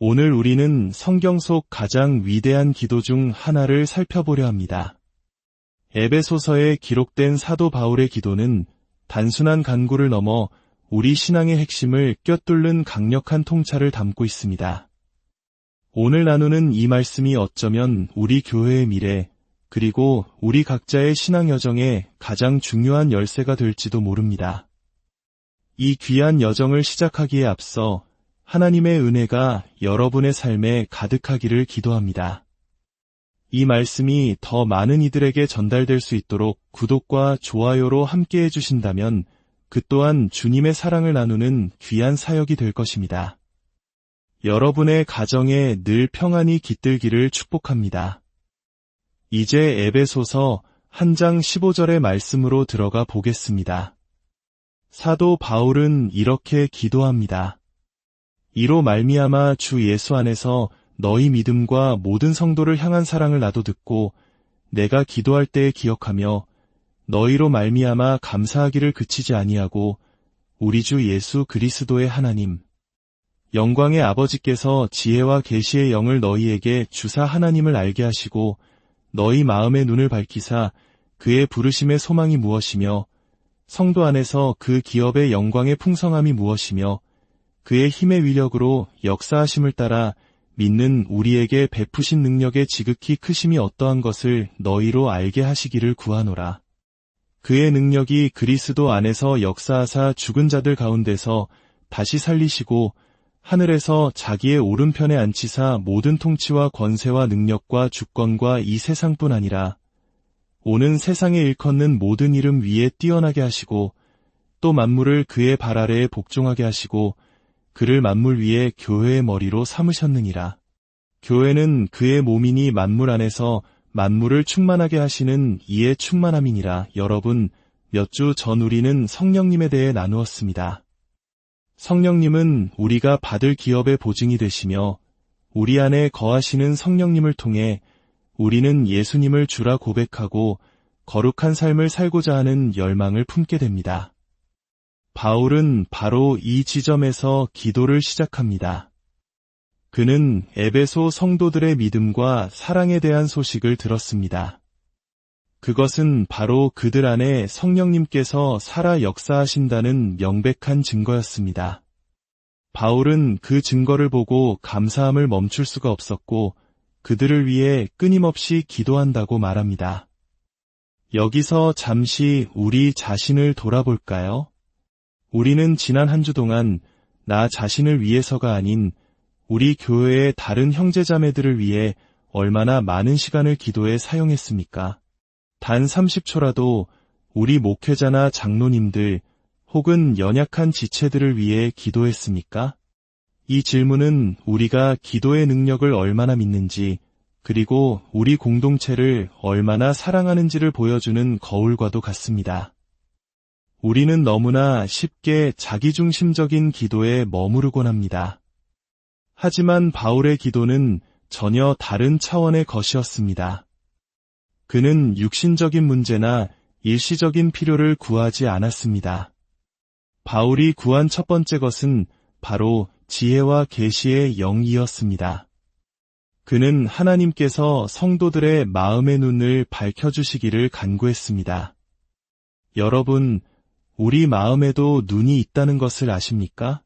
오늘 우리는 성경 속 가장 위대한 기도 중 하나를 살펴보려 합니다. 에베소서에 기록된 사도 바울의 기도는 단순한 간구를 넘어 우리 신앙의 핵심을 꿰뚫는 강력한 통찰을 담고 있습니다. 오늘 나누는 이 말씀이 어쩌면 우리 교회의 미래, 그리고 우리 각자의 신앙 여정에 가장 중요한 열쇠가 될지도 모릅니다. 이 귀한 여정을 시작하기에 앞서 하나님의 은혜가 여러분의 삶에 가득하기를 기도합니다. 이 말씀이 더 많은 이들에게 전달될 수 있도록 구독과 좋아요로 함께 해주신다면 그 또한 주님의 사랑을 나누는 귀한 사역이 될 것입니다. 여러분의 가정에 늘 평안이 깃들기를 축복합니다. 이제 에베소서 1장 15절의 말씀으로 들어가 보겠습니다. 사도 바울은 이렇게 기도합니다. 이로 말미암아 주 예수 안에서 너희 믿음과 모든 성도를 향한 사랑을 나도 듣고 내가 기도할 때에 기억하며 너희로 말미암아 감사하기를 그치지 아니하고 우리 주 예수 그리스도의 하나님 영광의 아버지께서 지혜와 계시의 영을 너희에게 주사 하나님을 알게 하시고 너희 마음의 눈을 밝히사 그의 부르심의 소망이 무엇이며 성도 안에서 그 기업의 영광의 풍성함이 무엇이며 그의 힘의 위력으로 역사하심을 따라 믿는 우리에게 베푸신 능력의 지극히 크심이 어떠한 것을 너희로 알게 하시기를 구하노라. 그의 능력이 그리스도 안에서 역사하사 죽은 자들 가운데서 다시 살리시고 하늘에서 자기의 오른편에 앉히사 모든 통치와 권세와 능력과 주권과 이 세상뿐 아니라 오는 세상에 일컫는 모든 이름 위에 뛰어나게 하시고 또 만물을 그의 발 아래에 복종하게 하시고 그를 만물 위에 교회의 머리로 삼으셨느니라. 교회는 그의 몸이니 만물 안에서 만물을 충만하게 하시는 이의 충만함이니라. 여러분, 몇 주 전 우리는 성령님에 대해 나누었습니다. 성령님은 우리가 받을 기업의 보증이 되시며 우리 안에 거하시는 성령님을 통해 우리는 예수님을 주라 고백하고 거룩한 삶을 살고자 하는 열망을 품게 됩니다. 바울은 바로 이 지점에서 기도를 시작합니다. 그는 에베소 성도들의 믿음과 사랑에 대한 소식을 들었습니다. 그것은 바로 그들 안에 성령님께서 살아 역사하신다는 명백한 증거였습니다. 바울은 그 증거를 보고 감사함을 멈출 수가 없었고 그들을 위해 끊임없이 기도한다고 말합니다. 여기서 잠시 우리 자신을 돌아볼까요? 우리는 지난 한 주 동안 나 자신을 위해서가 아닌 우리 교회의 다른 형제자매들을 위해 얼마나 많은 시간을 기도에 사용했습니까? 단 30초라도 우리 목회자나 장로님들 혹은 연약한 지체들을 위해 기도했습니까? 이 질문은 우리가 기도의 능력을 얼마나 믿는지 그리고 우리 공동체를 얼마나 사랑하는지를 보여주는 거울과도 같습니다. 우리는 너무나 쉽게 자기중심적인 기도에 머무르곤 합니다. 하지만 바울의 기도는 전혀 다른 차원의 것이었습니다. 그는 육신적인 문제나 일시적인 필요를 구하지 않았습니다. 바울이 구한 첫 번째 것은 바로 지혜와 계시의 영이었습니다. 그는 하나님께서 성도들의 마음의 눈을 밝혀주시기를 간구했습니다. 여러분, 우리 마음에도 눈이 있다는 것을 아십니까?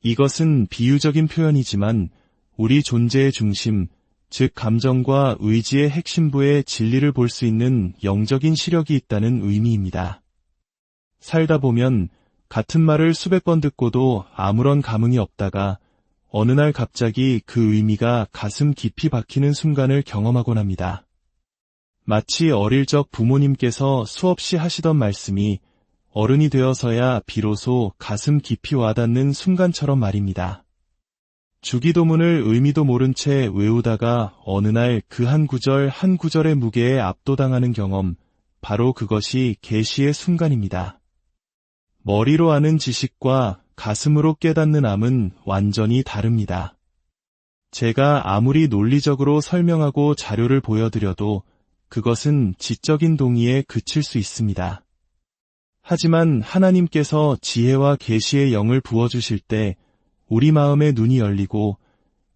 이것은 비유적인 표현이지만 우리 존재의 중심, 즉 감정과 의지의 핵심부에 진리를 볼 수 있는 영적인 시력이 있다는 의미입니다. 살다 보면 같은 말을 수백 번 듣고도 아무런 감흥이 없다가 어느 날 갑자기 그 의미가 가슴 깊이 박히는 순간을 경험하곤 합니다. 마치 어릴 적 부모님께서 수없이 하시던 말씀이 어른이 되어서야 비로소 가슴 깊이 와닿는 순간처럼 말입니다. 주기도문을 의미도 모른 채 외우다가 어느 날 그 한 구절 한 구절의 무게에 압도당하는 경험, 바로 그것이 계시의 순간입니다. 머리로 아는 지식과 가슴으로 깨닫는 암은 완전히 다릅니다. 제가 아무리 논리적으로 설명하고 자료를 보여드려도 그것은 지적인 동의에 그칠 수 있습니다. 하지만 하나님께서 지혜와 계시의 영을 부어주실 때 우리 마음의 눈이 열리고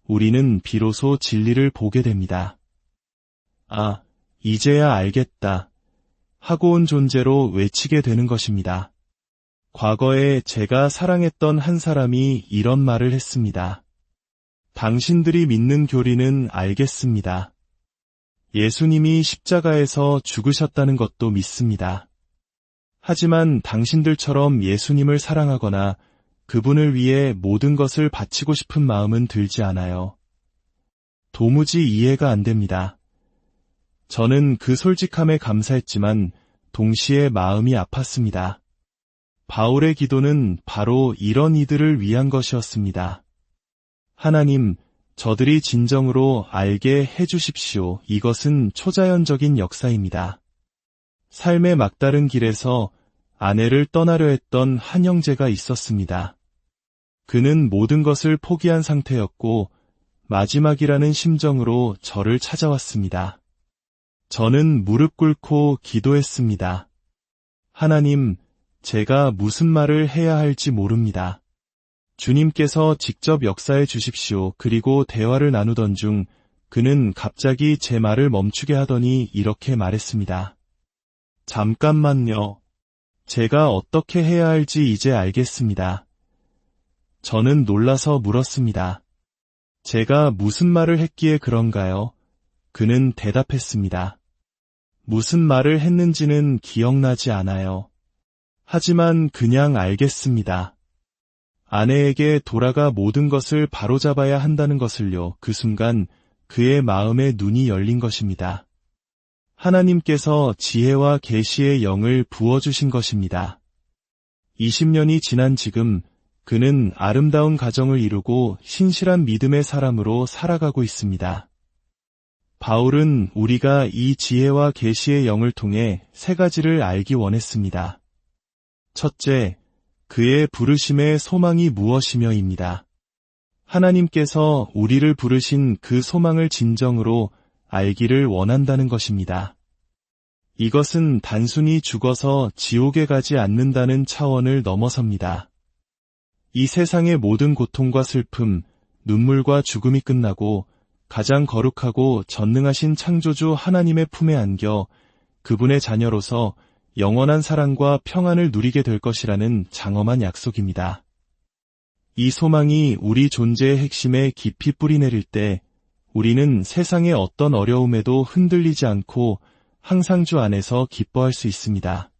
우리는 비로소 진리를 보게 됩니다. 아, 이제야 알겠다 하고 온 존재로 외치게 되는 것입니다. 과거에 제가 사랑했던 한 사람이 이런 말을 했습니다. 당신들이 믿는 교리는 알겠습니다. 예수님이 십자가에서 죽으셨다는 것도 믿습니다. 하지만 당신들처럼 예수님을 사랑하거나 그분을 위해 모든 것을 바치고 싶은 마음은 들지 않아요. 도무지 이해가 안 됩니다. 저는 그 솔직함에 감사했지만 동시에 마음이 아팠습니다. 바울의 기도는 바로 이런 이들을 위한 것이었습니다. 하나님, 저들이 진정으로 알게 해주십시오. 이것은 초자연적인 역사입니다. 삶의 막다른 길에서 아내를 떠나려 했던 한 형제가 있었습니다. 그는 모든 것을 포기한 상태였고 마지막이라는 심정으로 저를 찾아왔습니다. 저는 무릎 꿇고 기도했습니다. 하나님, 제가 무슨 말을 해야 할지 모릅니다. 주님께서 직접 역사해 주십시오. 그리고 대화를 나누던 중 그는 갑자기 제 말을 멈추게 하더니 이렇게 말했습니다. 잠깐만요. 제가 어떻게 해야 할지 이제 알겠습니다. 저는 놀라서 물었습니다. 제가 무슨 말을 했기에 그런가요? 그는 대답했습니다. 무슨 말을 했는지는 기억나지 않아요. 하지만 그냥 알겠습니다. 아내에게 돌아가 모든 것을 바로잡아야 한다는 것을요. 그 순간 그의 마음에 눈이 열린 것입니다. 하나님께서 지혜와 계시의 영을 부어주신 것입니다. 20년이 지난 지금 그는 아름다운 가정을 이루고 신실한 믿음의 사람으로 살아가고 있습니다. 바울은 우리가 이 지혜와 계시의 영을 통해 세 가지를 알기 원했습니다. 첫째, 그의 부르심의 소망이 무엇이며입니다. 하나님께서 우리를 부르신 그 소망을 진정으로 알기를 원한다는 것입니다. 이것은 단순히 죽어서 지옥에 가지 않는다는 차원을 넘어섭니다. 이 세상의 모든 고통과 슬픔, 눈물과 죽음이 끝나고 가장 거룩하고 전능하신 창조주 하나님의 품에 안겨 그분의 자녀로서 영원한 사랑과 평안을 누리게 될 것이라는 장엄한 약속입니다. 이 소망이 우리 존재의 핵심에 깊이 뿌리내릴 때 우리는 세상의 어떤 어려움에도 흔들리지 않고 항상 주 안에서 기뻐할 수 있습니다.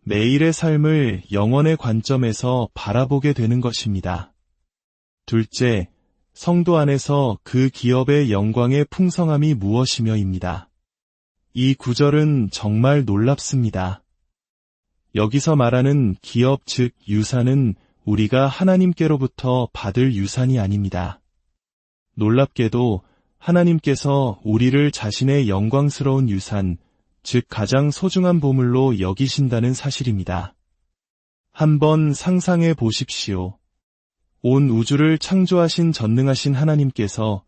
매일의 삶을 영원의 관점에서 바라보게 되는 것입니다. 둘째, 성도 안에서 그 기업의 영광의 풍성함이 무엇이며입니다. 이 구절은 정말 놀랍습니다. 여기서 말하는 기업 즉 유산은 우리가 하나님께로부터 받을 유산이 아닙니다. 놀랍게도 하나님께서 우리를 자신의 영광스러운 유산, 즉 가장 소중한 보물로 여기신다는 사실입니다. 한번 상상해 보십시오. 온 우주를 창조하신 전능하신 하나님께서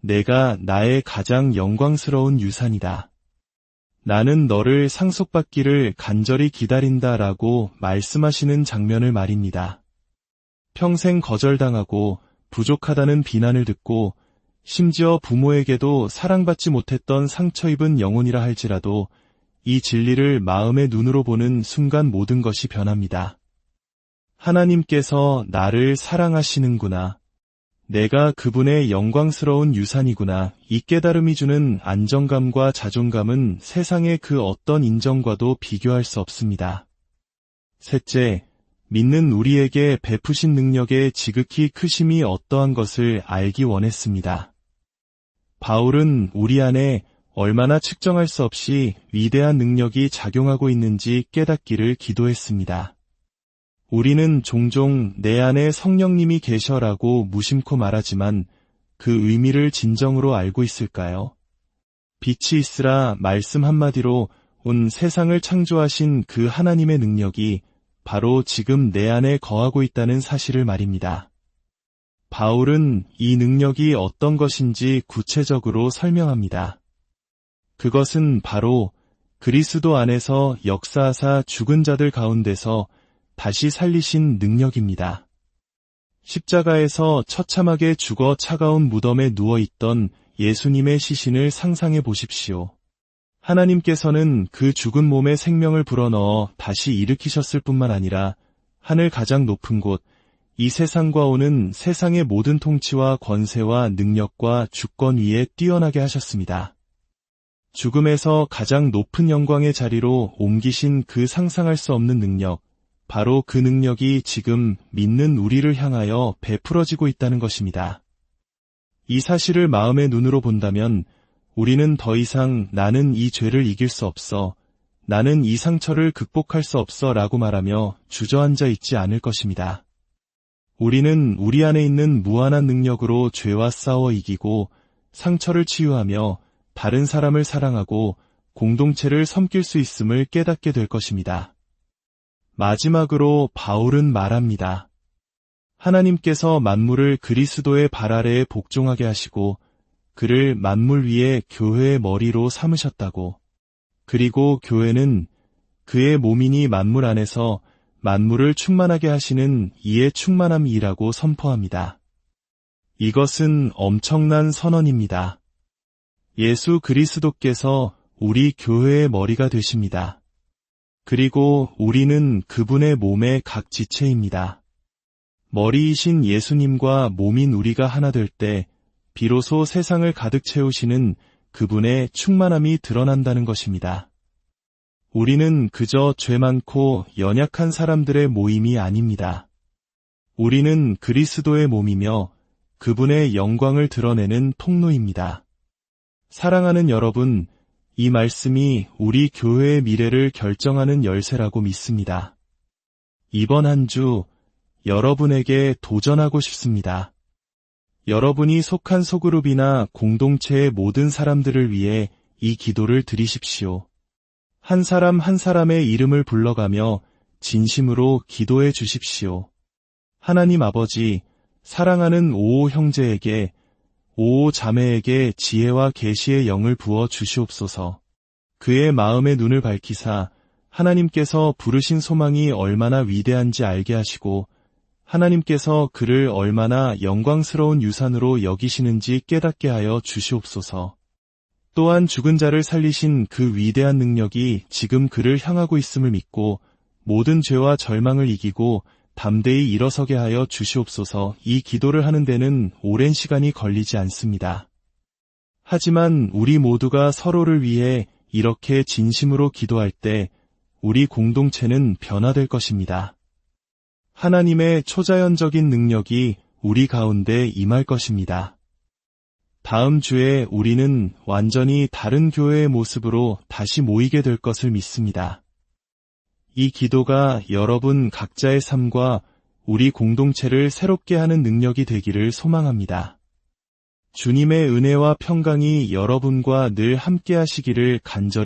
내가 나의 가장 영광스러운 유산이다. 나는 너를 상속받기를 간절히 기다린다 라고 말씀하시는 장면을 말입니다. 평생 거절당하고 부족하다는 비난을 듣고 심지어 부모에게도 사랑받지 못했던 상처 입은 영혼이라 할지라도 이 진리를 마음의 눈으로 보는 순간 모든 것이 변합니다. 하나님께서 나를 사랑하시는구나. 내가 그분의 영광스러운 유산이구나. 이 깨달음이 주는 안정감과 자존감은 세상의 그 어떤 인정과도 비교할 수 없습니다. 셋째, 믿는 우리에게 베푸신 능력의 지극히 크심이 어떠한 것을 알기 원했습니다. 바울은 우리 안에 얼마나 측정할 수 없이 위대한 능력이 작용하고 있는지 깨닫기를 기도했습니다. 우리는 종종 내 안에 성령님이 계셔라고 무심코 말하지만 그 의미를 진정으로 알고 있을까요? 빛이 있으라 말씀 한마디로 온 세상을 창조하신 그 하나님의 능력이 바로 지금 내 안에 거하고 있다는 사실을 말입니다. 바울은 이 능력이 어떤 것인지 구체적으로 설명합니다. 그것은 바로 그리스도 안에서 역사하사 죽은 자들 가운데서 다시 살리신 능력입니다. 십자가에서 처참하게 죽어 차가운 무덤에 누워있던 예수님의 시신을 상상해 보십시오. 하나님께서는 그 죽은 몸에 생명을 불어넣어 다시 일으키셨을 뿐만 아니라 하늘 가장 높은 곳, 이 세상과 오는 세상의 모든 통치와 권세와 능력과 주권 위에 뛰어나게 하셨습니다. 죽음에서 가장 높은 영광의 자리로 옮기신 그 상상할 수 없는 능력, 바로 그 능력이 지금 믿는 우리를 향하여 베풀어지고 있다는 것입니다. 이 사실을 마음의 눈으로 본다면 우리는 더 이상 나는 이 죄를 이길 수 없어, 나는 이 상처를 극복할 수 없어 라고 말하며 주저앉아 있지 않을 것입니다. 우리는 우리 안에 있는 무한한 능력으로 죄와 싸워 이기고 상처를 치유하며 다른 사람을 사랑하고 공동체를 섬길 수 있음을 깨닫게 될 것입니다. 마지막으로 바울은 말합니다. 하나님께서 만물을 그리스도의 발 아래에 복종하게 하시고 그를 만물 위에 교회의 머리로 삼으셨다고. 그리고 교회는 그의 몸이니 만물 안에서 만물을 충만하게 하시는 이의 충만함이라고 선포합니다. 이것은 엄청난 선언입니다. 예수 그리스도께서 우리 교회의 머리가 되십니다. 그리고 우리는 그분의 몸의 각 지체입니다. 머리이신 예수님과 몸인 우리가 하나 될 때 비로소 세상을 가득 채우시는 그분의 충만함이 드러난다는 것입니다. 우리는 그저 죄 많고 연약한 사람들의 모임이 아닙니다. 우리는 그리스도의 몸이며 그분의 영광을 드러내는 통로입니다. 사랑하는 여러분, 이 말씀이 우리 교회의 미래를 결정하는 열쇠라고 믿습니다. 이번 한 주 여러분에게 도전하고 싶습니다. 여러분이 속한 소그룹이나 공동체의 모든 사람들을 위해 이 기도를 드리십시오. 한 사람 한 사람의 이름을 불러가며 진심으로 기도해 주십시오. 하나님 아버지, 사랑하는 오오 형제에게, 오오 자매에게 지혜와 계시의 영을 부어 주시옵소서. 그의 마음의 눈을 밝히사 하나님께서 부르신 소망이 얼마나 위대한지 알게 하시고 하나님께서 그를 얼마나 영광스러운 유산으로 여기시는지 깨닫게 하여 주시옵소서. 또한 죽은 자를 살리신 그 위대한 능력이 지금 그를 향하고 있음을 믿고 모든 죄와 절망을 이기고 담대히 일어서게 하여 주시옵소서. 이 기도를 하는 데는 오랜 시간이 걸리지 않습니다. 하지만 우리 모두가 서로를 위해 이렇게 진심으로 기도할 때 우리 공동체는 변화될 것입니다. 하나님의 초자연적인 능력이 우리 가운데 임할 것입니다. 다음 주에 우리는 완전히 다른 교회의 모습으로 다시 모이게 될 것을 믿습니다. 이 기도가 여러분 각자의 삶과 우리 공동체를 새롭게 하는 능력이 되기를 소망합니다. 주님의 은혜와 평강이 여러분과 늘 함께 하시기를 간절히